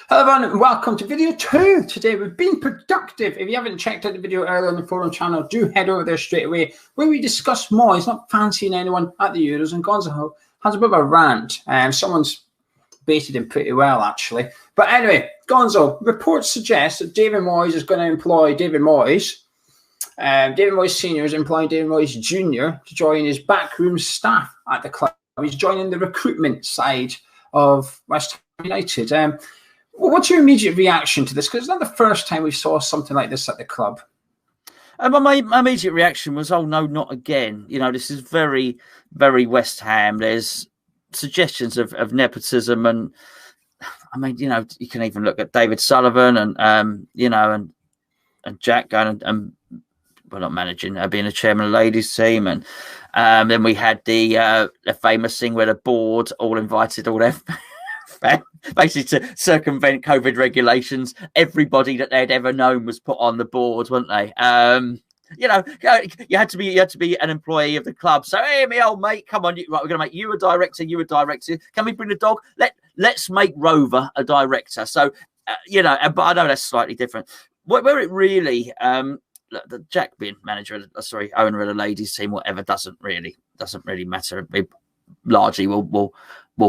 Hello everyone and welcome to video 2. Today we've been productive. If you haven't checked out the video earlier on the forum channel, do head over there straight away where we discuss Moyes not fancying anyone at the Euros, and Gonzo has a bit of a rant. Someone's baited him pretty well actually. But anyway, Gonzo, reports suggest that David Moyes is going to employ David Moyes. David Moyes Sr. is employing David Moyes Jr. to join his backroom staff at the club. He's joining the recruitment side of West Ham United. What's your immediate reaction to this? Because it's not the first time we saw something like this at the club. My immediate reaction was, oh, no, not again. You know, this is very, very West Ham. There's suggestions of nepotism. And, I mean, you know, you can even look at David Sullivan and Jack going and well, not managing, being a chairman of the ladies team. And then we had the famous thing where the board all invited all their basically to circumvent COVID regulations. Everybody that they'd ever known was put on the board, weren't they? You know, you had to be an employee of the club. So, hey, me old mate, come on, right, we're going to make you a director. You a director. Can we bring the dog? Let's make Rover a director. So, you know, but I know that's slightly different. Where it really, the Jack being manager, owner of the ladies team, whatever, doesn't really matter. It largely will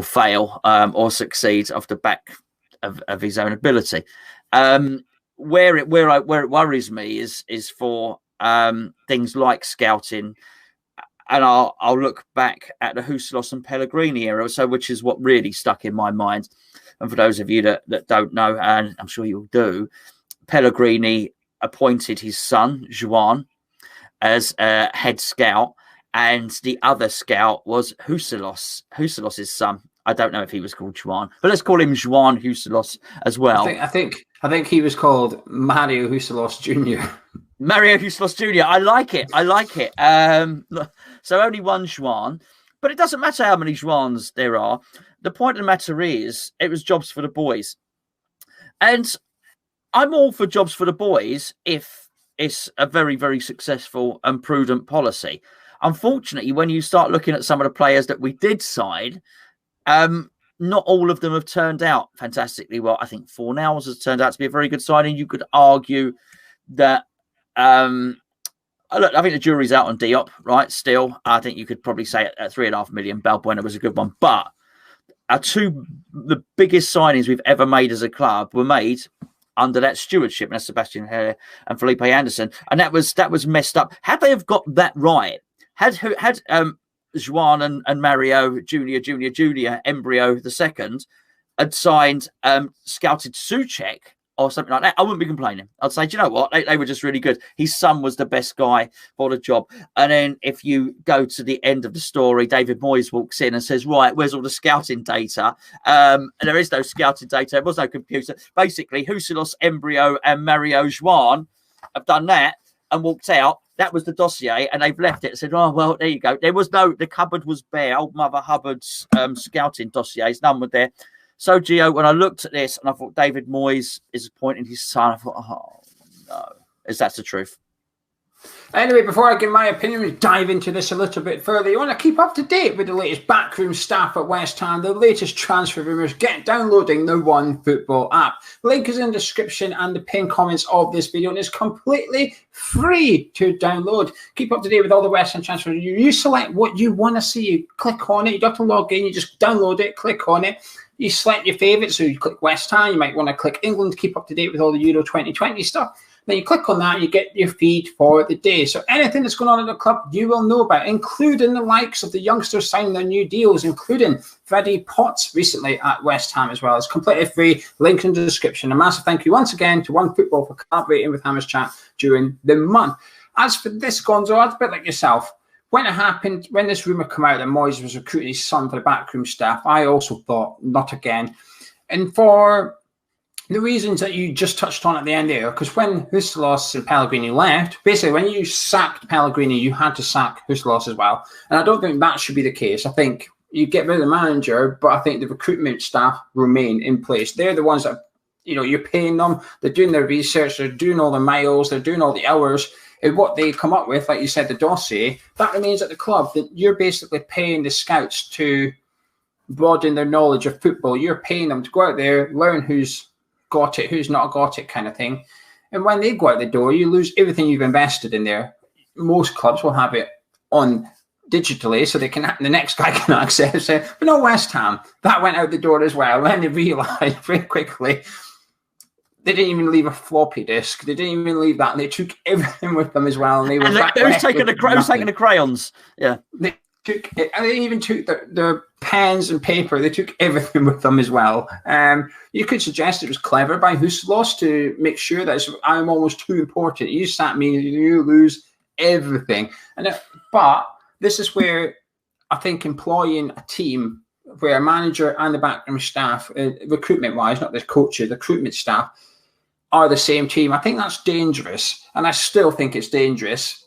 fail or succeed off the back of his own ability. Where it worries me is for things like scouting, and I'll look back at the Huselos and Pellegrini era, which is what really stuck in my mind. And for those of you that don't know, and I'm sure you'll do, Pellegrini appointed his son Joan as head scout. And the other scout was Huselos's son. I don't know if he was called Juan, but let's call him Juan Huselos as well. I think he was called Mario Huselos Jr. Mario Huselos Jr. I like it. So only one Juan, but it doesn't matter how many Juans there are. The point of the matter is, it was jobs for the boys, and I'm all for jobs for the boys if it's a very, very successful and prudent policy. Unfortunately, when you start looking at some of the players that we did sign, not all of them have turned out fantastically well. I think Fornals has turned out to be a very good signing. You could argue that, look, I think the jury's out on Diop, right? Still, I think you could probably say at $3.5 million, Balbuena was a good one. But the biggest signings we've ever made as a club were made under that stewardship, and that's Sebastian Haller and Felipe Anderson. And that was messed up. Had they have got that right, had Juan and Mario Junior, embryo the second, had signed, scouted Souček or something like that, I wouldn't be complaining. I'd say, do you know what? They were just really good. His son was the best guy for the job. And then if you go to the end of the story, David Moyes walks in and says, right, where's all the scouting data? And there is no scouting data. There was no computer. Basically, Huselos, embryo, and Mario Juan have done that and walked out. That was the dossier, and they've left it and said, oh, well, there you go. The cupboard was bare. Old Mother Hubbard's scouting dossiers, none were there. So, Gio, when I looked at this and I thought David Moyes is appointing his son, I thought, oh, no. Is that the truth? Anyway, before I give my opinion, we dive into this a little bit further. You want to keep up to date with the latest backroom staff at West Ham, the latest transfer rumours, get downloading the One Football app. Link is in the description and the pinned comments of this video, and it's completely free to download. Keep up to date with all the West Ham transfers. You select what you want to see, you click on it, you don't have to log in, you just download it, click on it. You select your favourite, so you click West Ham, you might want to click England to keep up to date with all the Euro 2020 stuff. Then you click on that and you get your feed for the day. So anything that's going on in the club, you will know about, including the likes of the youngsters signing their new deals, including Freddie Potts recently at West Ham as well. It's completely free. Link in the description. A massive thank you once again to One Football for collaborating with Hammers Chat during the month. As for this, Gonzo, I'm a bit like yourself. When it happened, when this rumour came out that Moyes was recruiting his son for the backroom staff, I also thought, not again. And for the reasons that you just touched on at the end there, because when Huselos and Pellegrini left, basically when you sacked Pellegrini, you had to sack Huselos as well. And I don't think that should be the case. I think you get rid of the manager, but I think the recruitment staff remain in place. They're the ones that, you know, you're paying them. They're doing their research. They're doing all the miles. They're doing all the hours. And what they come up with, like you said, the dossier, that remains at the club. That you're basically paying the scouts to broaden their knowledge of football. You're paying them to go out there, learn who's got it, who's not got it kind of thing. And when they go out the door, you lose everything you've invested in there. Most clubs will have it on digitally, so the next guy can access it. But no, West Ham, that went out the door as well. And they realised very quickly they didn't even leave a floppy disk. They didn't even leave that. They took everything with them as well. And they were who's taking the crayons? Yeah. They even took their pens and paper. They took everything with them as well. You could suggest it was clever by Huselos to make sure that I'm almost too important. You sat me, you lose everything. But this is where I think employing a team where a manager and the backroom staff, recruitment-wise, not the coaches, the recruitment staff, are the same team. I think that's dangerous, and I still think it's dangerous.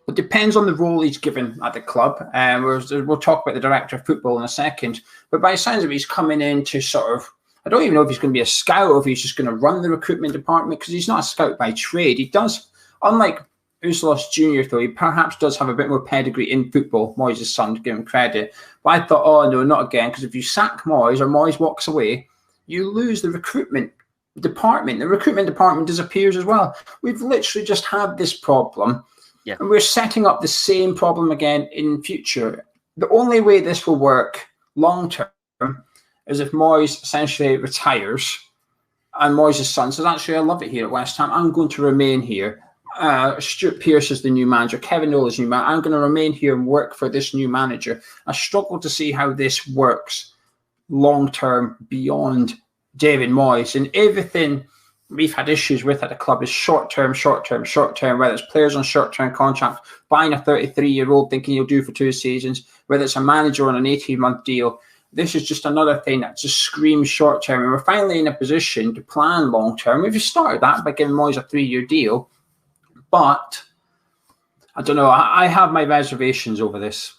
It depends on the role he's given at the club. We'll talk about the director of football in a second. But by the sounds of it, he's coming in to sort of, I don't even know if he's going to be a scout or if he's just going to run the recruitment department, because he's not a scout by trade. He does, unlike Usulos Jr., though, he perhaps does have a bit more pedigree in football, Moyes' son, to give him credit. But I thought, oh, no, not again, because if you sack Moyes or Moyes walks away, you lose the recruitment department. The recruitment department disappears as well. We've literally just had this problem. Yeah. And we're setting up the same problem again in future. The only way this will work long term is if Moyes essentially retires and Moyes' son says, actually, I love it here at West Ham. I'm going to remain here. Stuart Pearce is the new manager. Kevin Nolan is the new manager. I'm going to remain here and work for this new manager. I struggle to see how this works long term beyond David Moyes. And everything we've had issues with at the club is short term, whether it's players on short-term contracts, buying a 33-year-old thinking he'll do for 2 seasons, whether it's a manager on an 18-month deal. This is just another thing that just screams short-term. And we're finally in a position to plan long-term. We've just started that by giving Moyes a 3-year deal. But I don't know. I have my reservations over this.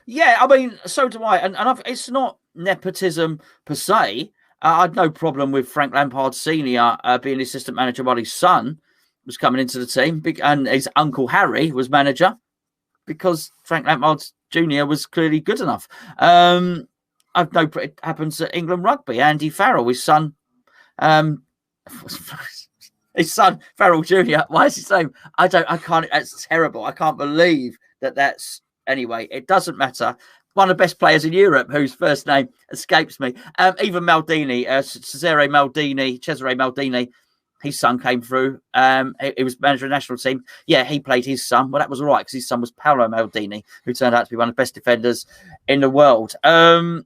Yeah, I mean, so do I. And it's not nepotism per se. I had no problem with Frank Lampard Sr. Being assistant manager while his son was coming into the team. And his uncle Harry was manager because Frank Lampard Jr. was clearly good enough. I've no. It happens at England Rugby. Andy Farrell, his son. His son, Farrell Jr. Why is his name? I can't. It's terrible. I can't believe that's. Anyway, it doesn't matter. One of the best players in Europe, whose first name escapes me. Even Maldini, Cesare Maldini, his son came through. He was manager of the national team. Yeah, he played his son. Well, that was all right because his son was Paolo Maldini, who turned out to be one of the best defenders in the world. I'm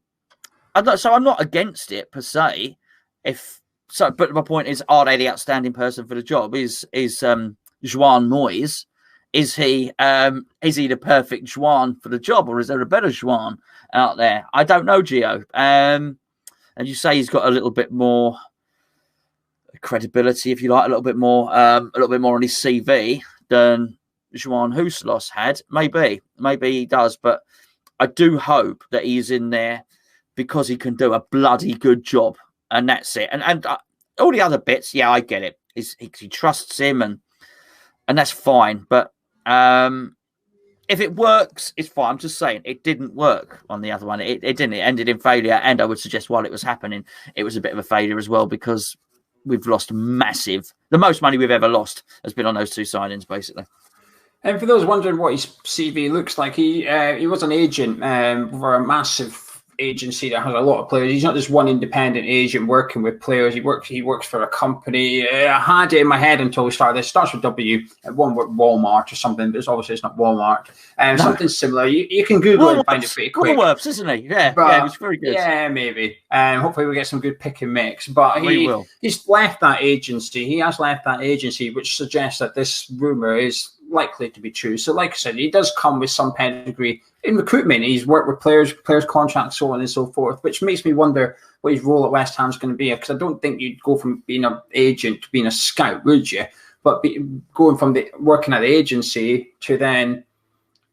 not against it per se. But my point is, are they the outstanding person for the job? Is Joan Moyes? Is he the perfect Joan for the job, or is there a better Joan out there? I don't know, Gio. And you say he's got a little bit more credibility, if you like, a little bit more on his CV than Joan Huselos had. Maybe he does, but I do hope that he's in there because he can do a bloody good job, and that's it. And all the other bits, yeah, I get it. He trusts him, and that's fine. But if it works, it's fine. I'm just saying it didn't work on the other one. It didn't. It ended in failure. And I would suggest while it was happening, it was a bit of a failure as well because we've lost massive. The most money we've ever lost has been on those 2 signings, basically. And for those wondering what his CV looks like, he was an agent for a massive agency that has a lot of players. He's not just one independent agent working with players. He works for a company. I had it in my head until we started this. It starts with W. One with Walmart or something, but it's not Walmart. No. Something similar. You can Google it and find it pretty quick. Woolworths, isn't he? Yeah, he's very good. Yeah, maybe. Hopefully we get some good pick and mix. But he's left that agency. He has left that agency, which suggests that this rumour is likely to be true. So like I said, he does come with some pedigree in recruitment. He's worked with players contracts, so on and so forth, which makes me wonder what his role at West Ham is going to be, because I don't think you'd go from being an agent to being a scout, would you? But going from working at the agency to then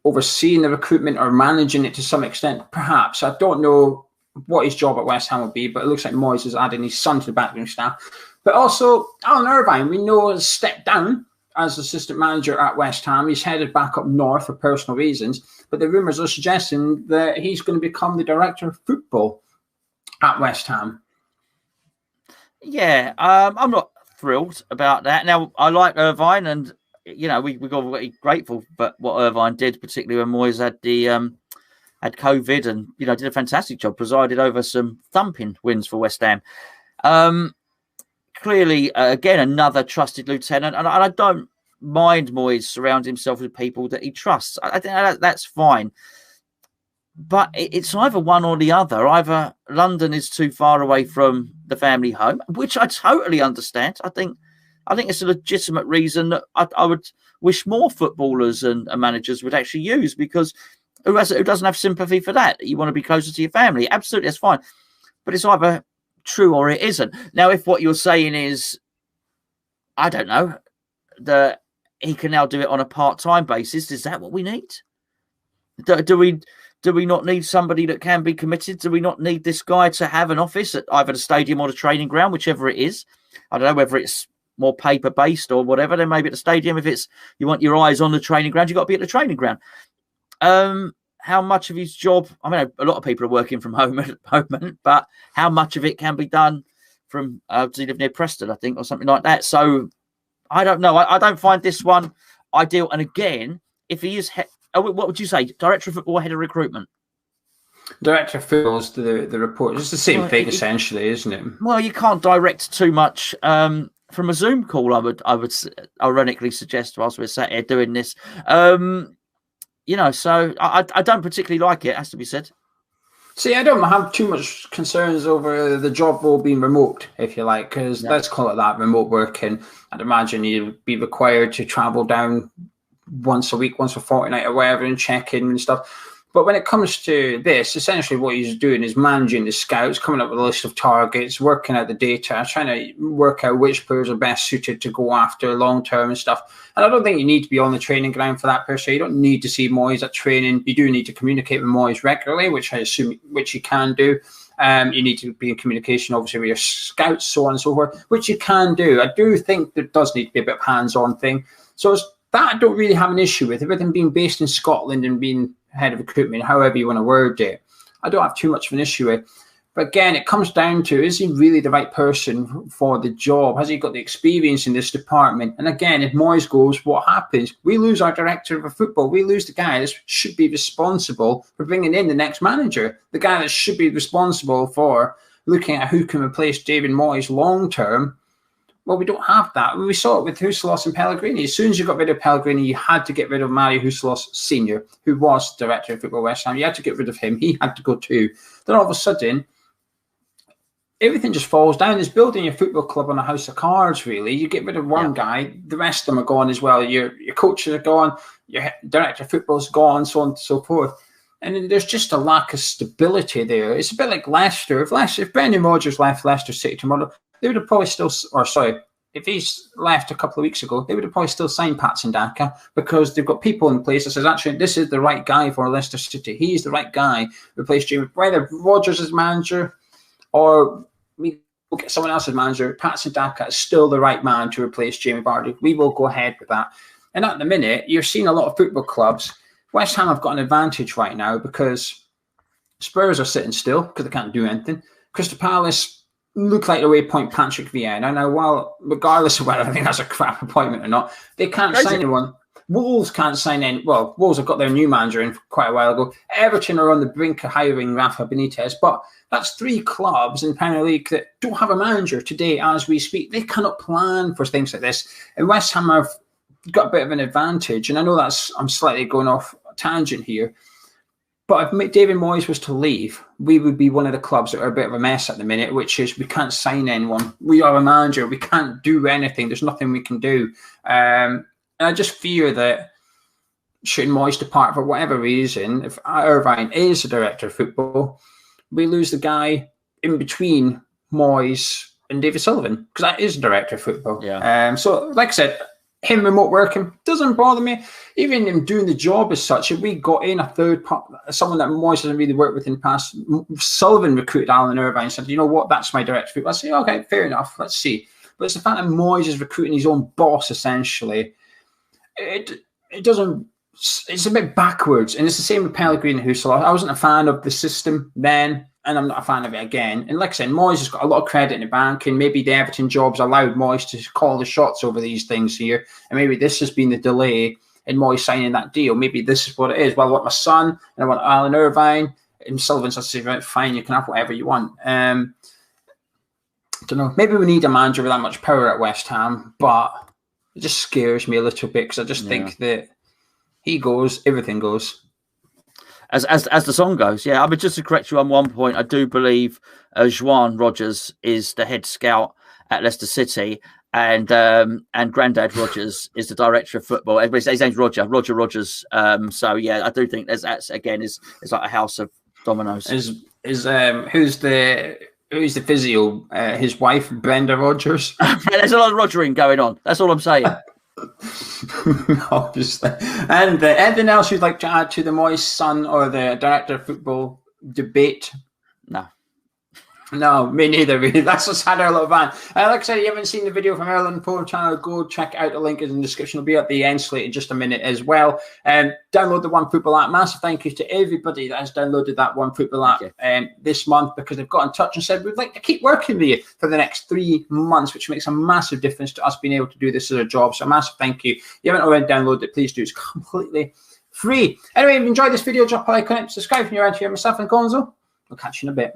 overseeing the recruitment or managing it to some extent, perhaps. I don't know what his job at West Ham will be, but it looks like Moyes is adding his son to the backroom staff. But also, Alan Irvine, we know, has stepped down as assistant manager at West Ham. He's headed back up north for personal reasons, but the rumours are suggesting that he's going to become the director of football at West Ham. Yeah, I'm not thrilled about that. Now, I like Irvine, and we got very grateful for what Irvine did, particularly when Moyes had had COVID, and did a fantastic job, presided over some thumping wins for West Ham. Clearly, again, another trusted lieutenant, and I don't mind Moyes surround himself with people that he trusts. I think that's fine. But it's either one or the other. Either London is too far away from the family home, which I totally understand. I think it's a legitimate reason that I would wish more footballers and managers would actually use, because who doesn't have sympathy for that? You want to be closer to your family. Absolutely, that's fine. But it's either true or it isn't. Now, if what you're saying is, I don't know, that he can now do it on a part-time basis, is that what we need? Do we not need somebody that can be committed? Do we not need this guy to have an office at either the stadium or the training ground, whichever it is? I don't know whether it's more paper-based or whatever. Then maybe at the stadium, if it's you want your eyes on the training ground, you've got to be at the training ground. How much of his job? I mean, a lot of people are working from home at the moment, but how much of it can be done from? Does he live near Preston, I think, or something like that? So I don't know. I don't find this one ideal. And again, if he is, what would you say? Director of football, head of recruitment? Director of football is the report. It's the same thing, essentially, isn't it? Well, you can't direct too much from a Zoom call. I would ironically suggest whilst we're sat here doing this. So I don't particularly like it, has to be said. See, I don't have too much concerns over the job role being remote, if you like, because let's call it that, remote working. I'd imagine you'd be required to travel down once a week, once a fortnight or whatever, and check in and stuff. But when it comes to this, essentially what he's doing is managing the scouts, coming up with a list of targets, working out the data, trying to work out which players are best suited to go after long-term and stuff. And I don't think you need to be on the training ground for that per se. You don't need to see Moyes at training. You do need to communicate with Moyes regularly, which I assume you can do. You need to be in communication, obviously, with your scouts, so on and so forth, which you can do. I do think there does need to be a bit of hands-on thing. So it's that I don't really have an issue with. Everything being based in Scotland and being head of recruitment, however you want to word it, I don't have too much of an issue with. But again, it comes down to, is he really the right person for the job? Has he got the experience in this department? And again, if Moyes goes, what happens? We lose our director of football. We lose the guy that should be responsible for bringing in the next manager, the guy that should be responsible for looking at who can replace David Moyes long term. Well, we don't have that. We saw it with Huselos and Pellegrini. As soon as you got rid of Pellegrini, you had to get rid of Mario Huselos Sr., who was director of football West Ham. You had to get rid of him. He had to go too. Then all of a sudden, everything just falls down. It's building your football club on a house of cards, really. You get rid of one guy, the rest of them are gone as well. Your coaches are gone, your director of football's gone, so on and so forth. And there's just a lack of stability there. It's a bit like Leicester. If Brendan Rodgers left Leicester City tomorrow, they would have probably still, if he's left a couple of weeks ago, they would have probably still signed Patson Daka, because they've got people in place that says, actually, this is the right guy for Leicester City. He's the right guy to replace Jamie. Whether Rodgers is manager or we will get someone else's manager, Patson Daka is still the right man to replace Jamie Vardy. We will go ahead with that. And at the minute, you're seeing a lot of football clubs. West Ham have got an advantage right now because Spurs are sitting still because they can't do anything. Crystal Palace look like the way appoint Patrick Vieira. Now, well, regardless of whether I think that's a crap appointment or not, they can't sign anyone. Wolves can't sign in. Well, Wolves have got their new manager in quite a while ago. Everton are on the brink of hiring Rafa Benitez, but that's three clubs in the Premier League that don't have a manager today as we speak. They cannot plan for things like this. And West Ham have got a bit of an advantage. And I know I'm slightly going off tangent here, but if David Moyes was to leave, we would be one of the clubs that are a bit of a mess at the minute, which is we can't sign anyone. We are a manager. We can't do anything. There's nothing we can do. And I just fear that should Moyes depart for whatever reason, if Irvine is the director of football, we lose the guy in between Moyes and David Sullivan, because that is the director of football. Yeah. So, like I said, him remote working doesn't bother me. Even him doing the job as such, if we got in a third part, someone that Moyes hasn't really worked with in the past, Sullivan recruited Alan Irvine and said, you know what, that's my director of football. I say, okay, fair enough, let's see. But it's the fact that Moyes is recruiting his own boss, essentially. It doesn't, it's a bit backwards. And it's the same with Pellegrini and Huselos. I wasn't a fan of the system then. and I'm not a fan of it again. And like I said, Moyes has got a lot of credit in the bank, and maybe the Everton jobs allowed Moyes to call the shots over these things here. And maybe this has been the delay in Moyes signing that deal. Maybe this is what it is. Well, I want my son, and I want Alan Irvine. And Sullivan says, fine, you can have whatever you want. I don't know. Maybe we need a manager with that much power at West Ham, but it just scares me a little bit because I just think that he goes, everything goes. As the song goes, yeah. I mean, just to correct you on one point, I do believe Joan Rogers is the head scout at Leicester City, and Grandad Rogers is the director of football. His name's Roger Rogers. So yeah, I do think that's again is like a house of dominoes. Who's the physio? His wife, Brenda Rogers. There's a lot of Rogering going on. That's all I'm saying. Obviously. And anything else you'd like to add to the Moyes son or the director of football debate? No, me neither, really. That's just had our little van. Like I said, you haven't seen the video from Erlen Pro channel, go check out the link in the description. It'll be at the end slate in just a minute as well. Download the One Football app. Massive thank you to everybody that has downloaded that One Football app this month, because they've got in touch and said, we'd like to keep working with you for the next 3 months, which makes a massive difference to us being able to do this as a job. So a massive thank you. If you haven't already downloaded it, please do. It's completely free. Anyway, if you enjoyed this video, drop a like on it, subscribe if you're around here. Myself and Gonzo. We'll catch you in a bit.